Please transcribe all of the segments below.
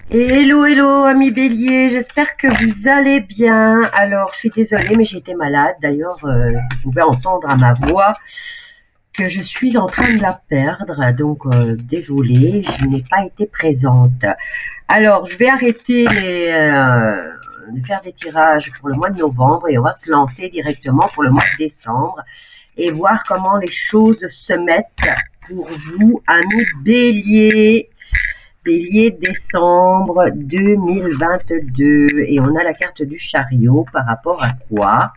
Hello, hello, amis bélier, j'espère que vous allez bien. Alors, je suis désolée, mais j'ai été malade. D'ailleurs, vous pouvez entendre à ma voix que je suis en train de la perdre. Donc, désolée, je n'ai pas été présente. Alors, je vais arrêter de faire des tirages pour le mois de novembre et on va se lancer directement pour le mois de décembre et voir comment les choses se mettent pour vous, amis bélier. Bélier, décembre 2022. Et on a la carte du chariot par rapport à quoi?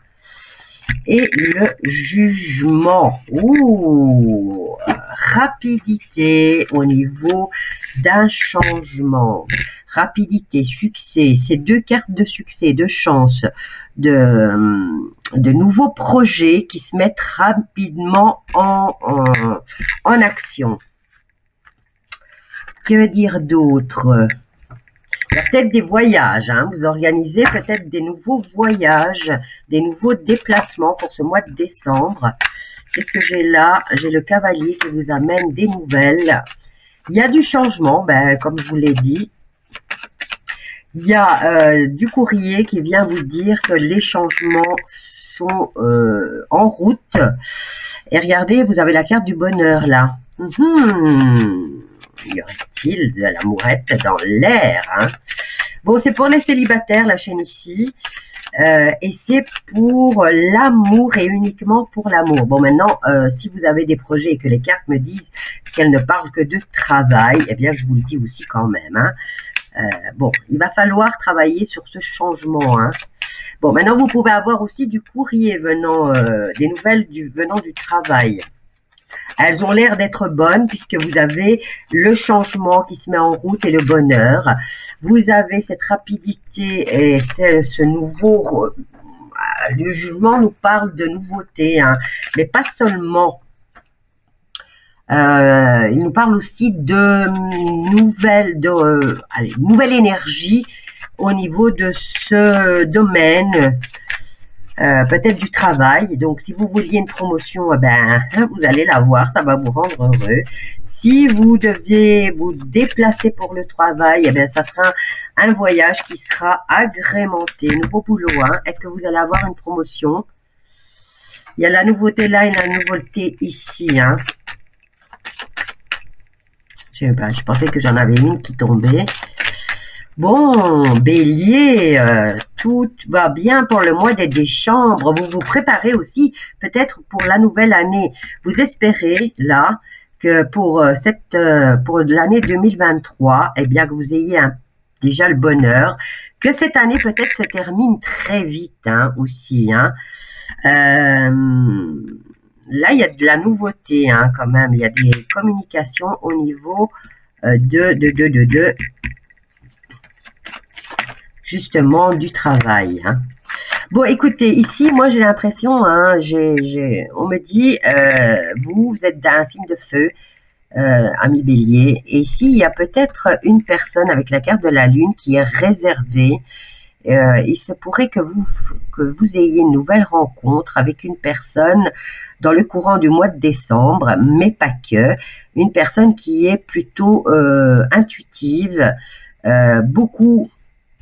Et le jugement. Ouh, rapidité au niveau d'un changement. Rapidité, succès. Ces deux cartes de succès, de chance, de nouveaux projets qui se mettent rapidement en action. Que dire d'autre? Il y a peut-être des voyages, hein. Vous organisez peut-être des nouveaux voyages, des nouveaux déplacements pour ce mois de décembre. Qu'est-ce que j'ai là? J'ai le cavalier qui vous amène des nouvelles. Il y a du changement, comme je vous l'ai dit. Il y a du courrier qui vient vous dire que les changements sont en route. Et regardez, vous avez la carte du bonheur là. Y aurait-il de l'amourette dans l'air, hein? Bon, c'est pour les célibataires, la chaîne ici. Et c'est pour l'amour et uniquement pour l'amour. Bon, maintenant, si vous avez des projets et que les cartes me disent qu'elles ne parlent que de travail, eh bien, je vous le dis aussi quand même, hein. Bon, il va falloir travailler sur ce changement, hein. Bon, maintenant, vous pouvez avoir aussi du courrier venant, des nouvelles venant du travail. Elles ont l'air d'être bonnes puisque vous avez le changement qui se met en route et le bonheur. Vous avez cette rapidité et ce nouveau... Le jugement nous parle de nouveautés, hein, mais pas seulement. Il nous parle aussi de nouvelle énergie au niveau de ce domaine. Peut-être du travail. Donc, si vous vouliez une promotion, vous allez l'avoir, ça va vous rendre heureux. Si vous deviez vous déplacer pour le travail, ça sera un voyage qui sera agrémenté. Nouveau boulot, hein. Est-ce que vous allez avoir une promotion? Il y a la nouveauté là et la nouveauté ici, hein. Je pensais que j'en avais une qui tombait. Bon, bélier, tout va bien pour le mois des décembre. Vous vous préparez aussi peut-être pour la nouvelle année. Vous espérez là que pour l'année 2023, eh bien que vous ayez déjà le bonheur, que cette année peut-être se termine très vite, hein, aussi, hein. Là, il y a de la nouveauté, hein, quand même. Il y a des communications au niveau justement du travail, hein. Bon, écoutez, ici, moi, j'ai l'impression, hein, on me dit, vous êtes d'un signe de feu, ami bélier, et ici, il y a peut-être une personne avec la carte de la lune qui est réservée. Il se pourrait que vous ayez une nouvelle rencontre avec une personne dans le courant du mois de décembre, mais pas que. Une personne qui est plutôt intuitive, beaucoup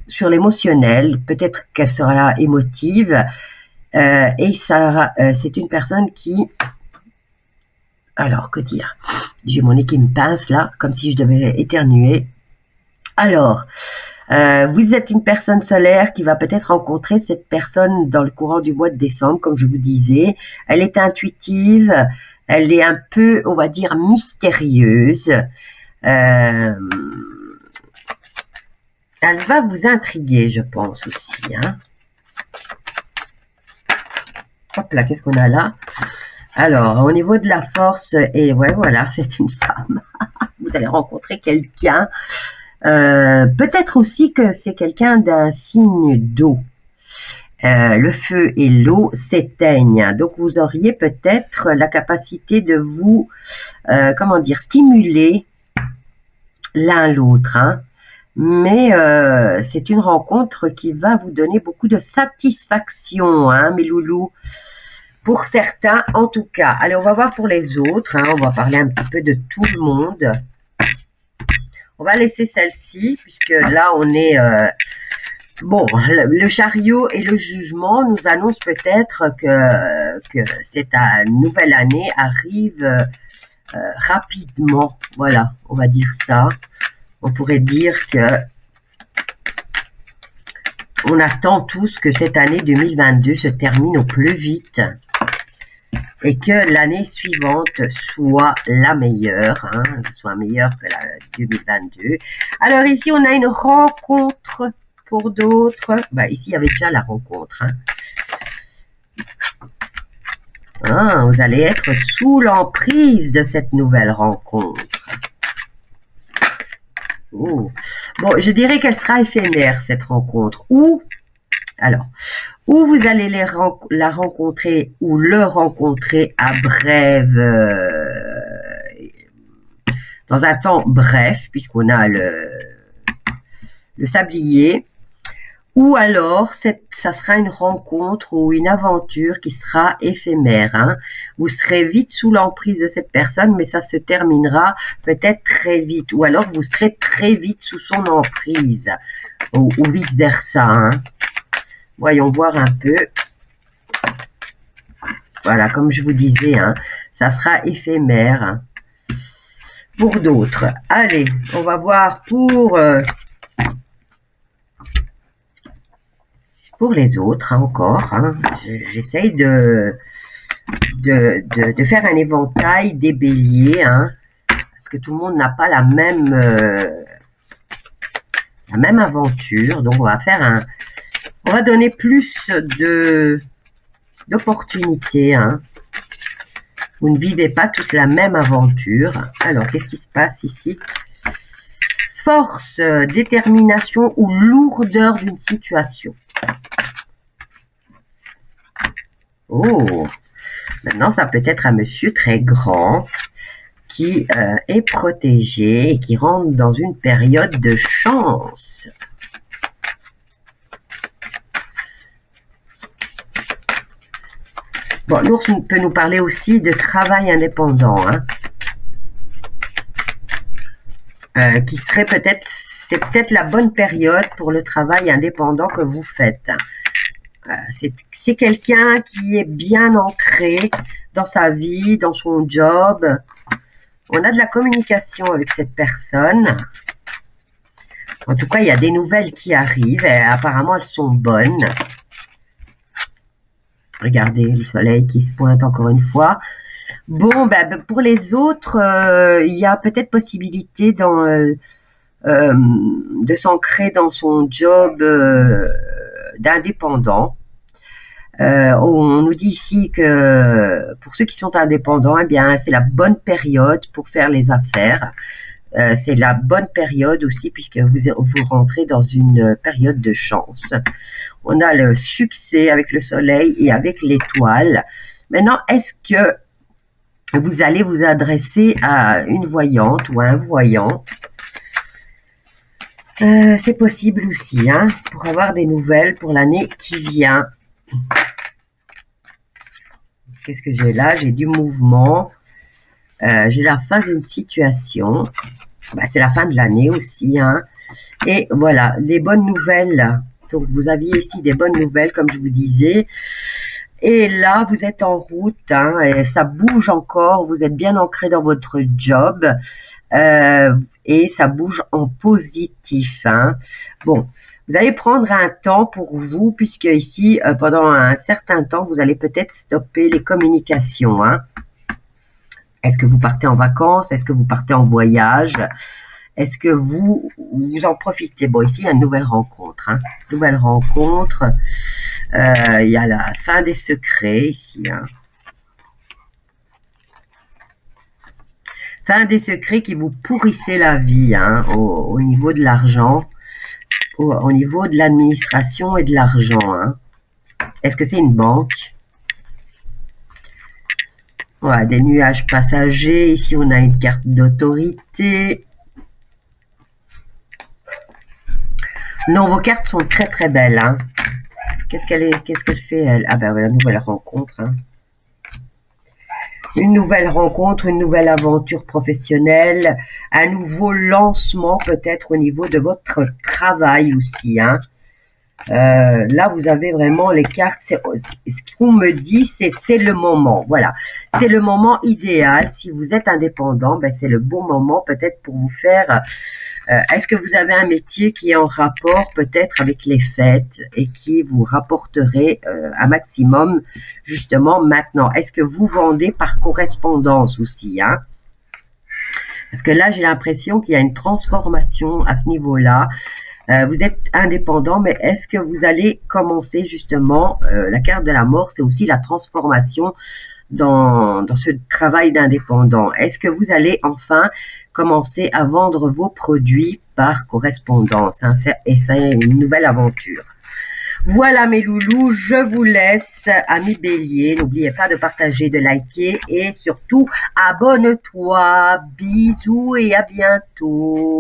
sur l'émotionnel, peut-être qu'elle sera émotive, et c'est une personne qui... Alors, que dire? J'ai mon nez qui me pince là, comme si je devais éternuer. Alors, vous êtes une personne solaire qui va peut-être rencontrer cette personne dans le courant du mois de décembre, comme je vous disais. Elle est intuitive, elle est un peu, on va dire, mystérieuse. Elle va vous intriguer, je pense aussi, hein. Hop là, qu'est-ce qu'on a là? Alors, au niveau de la force, et ouais, voilà, c'est une femme. Vous allez rencontrer quelqu'un. Peut-être aussi que c'est quelqu'un d'un signe d'eau. Le feu et l'eau s'éteignent. Donc, vous auriez peut-être la capacité de vous, stimuler l'un l'autre, hein. Mais c'est une rencontre qui va vous donner beaucoup de satisfaction, hein, mes loulous. Pour certains, en tout cas. Allez, on va voir pour les autres, hein. On va parler un petit peu de tout le monde. On va laisser celle-ci, puisque là, on est... bon, le chariot et le jugement nous annoncent peut-être que cette nouvelle année arrive rapidement. Voilà, on va dire ça. On pourrait dire que on attend tous que cette année 2022 se termine au plus vite et que l'année suivante soit la meilleure, hein, soit meilleure que la 2022. Alors ici, on a une rencontre pour d'autres. Bah, ici, il y avait déjà la rencontre. Hein. Vous allez être sous l'emprise de cette nouvelle rencontre. Oh. Bon, je dirais qu'elle sera éphémère, cette rencontre. Ou vous allez la rencontrer ou le rencontrer à brève, dans un temps bref, puisqu'on a le sablier, ou alors ça sera une rencontre ou une aventure qui sera éphémère. Hein. Vous serez vite sous l'emprise de cette personne, mais ça se terminera peut-être très vite, ou alors vous serez très vite sous son emprise, ou vice-versa. Hein. Voyons voir un peu. Voilà, comme je vous disais, hein, ça sera éphémère. Hein. Pour d'autres. Allez, on va voir pour les autres, hein, encore. Hein. J'essaye de faire un éventail des béliers, hein, parce que tout le monde n'a pas la même aventure. Donc, on va donner plus d'opportunités. Hein. Vous ne vivez pas tous la même aventure. Alors, qu'est-ce qui se passe ici? Force, détermination ou lourdeur d'une situation. Oh, maintenant, ça peut être un monsieur très grand qui est protégé et qui rentre dans une période de chance. Bon, l'ours peut nous parler aussi de travail indépendant, hein, qui serait c'est peut-être la bonne période pour le travail indépendant que vous faites. C'est quelqu'un qui est bien ancré dans sa vie, dans son job. On a de la communication avec cette personne. En tout cas, il y a des nouvelles qui arrivent et apparemment elles sont bonnes. Regardez le soleil qui se pointe encore une fois. Bon, ben, pour les autres, il y a peut-être possibilité de s'ancrer dans son job d'indépendant. On nous dit ici que pour ceux qui sont indépendants, eh bien, c'est la bonne période pour faire les affaires. C'est la bonne période aussi puisque vous rentrez dans une période de chance. On a le succès avec le soleil et avec l'étoile. Maintenant, est-ce que vous allez vous adresser à une voyante ou à un voyant? C'est possible aussi, hein, pour avoir des nouvelles pour l'année qui vient. Qu'est-ce que j'ai là? J'ai du mouvement. J'ai la fin d'une situation. Ben, c'est la fin de l'année aussi. Hein. Et voilà, les bonnes nouvelles. Donc, vous aviez ici des bonnes nouvelles, comme je vous disais. Et là, vous êtes en route. Hein, et ça bouge encore. Vous êtes bien ancré dans votre job. Et ça bouge en positif. Hein. Bon, vous allez prendre un temps pour vous, puisque ici, pendant un certain temps, vous allez peut-être stopper les communications. Hein. Est-ce que vous partez en vacances? Est-ce que vous partez en voyage? Est-ce que vous en profitez? Bon, ici, il y a une nouvelle rencontre. Hein. Nouvelle rencontre. Il y a la fin des secrets ici. Hein. Fin des secrets qui vous pourrissaient la vie, hein, au niveau de l'argent, au niveau de l'administration et de l'argent. Hein. Est-ce que c'est une banque? Voilà, des nuages passagers. Ici, on a une carte d'autorité. Non, vos cartes sont très très belles. Hein. Qu'est-ce qu'elle fait, elle? Ah ben, voilà, nouvelle rencontre. Hein. Une nouvelle rencontre, une nouvelle aventure professionnelle. un nouveau lancement peut-être au niveau de votre travail aussi, hein. Là, vous avez vraiment les cartes. Ce qu'on me dit, c'est le moment. Voilà, c'est le moment idéal. Si vous êtes indépendant, ben, c'est le bon moment peut-être pour vous faire. Est-ce que vous avez un métier qui est en rapport peut-être avec les fêtes et qui vous rapporterait un maximum justement maintenant? Est-ce que vous vendez par correspondance aussi, hein? Parce que là, j'ai l'impression qu'il y a une transformation à ce niveau-là. Vous êtes indépendant, mais est-ce que vous allez commencer justement, la carte de la mort, c'est aussi la transformation dans ce travail d'indépendant. Est-ce que vous allez enfin commencer à vendre vos produits par correspondance, hein, et c'est une nouvelle aventure. Voilà mes loulous, je vous laisse, amis béliers. N'oubliez pas de partager, de liker et surtout abonne-toi. Bisous et à bientôt.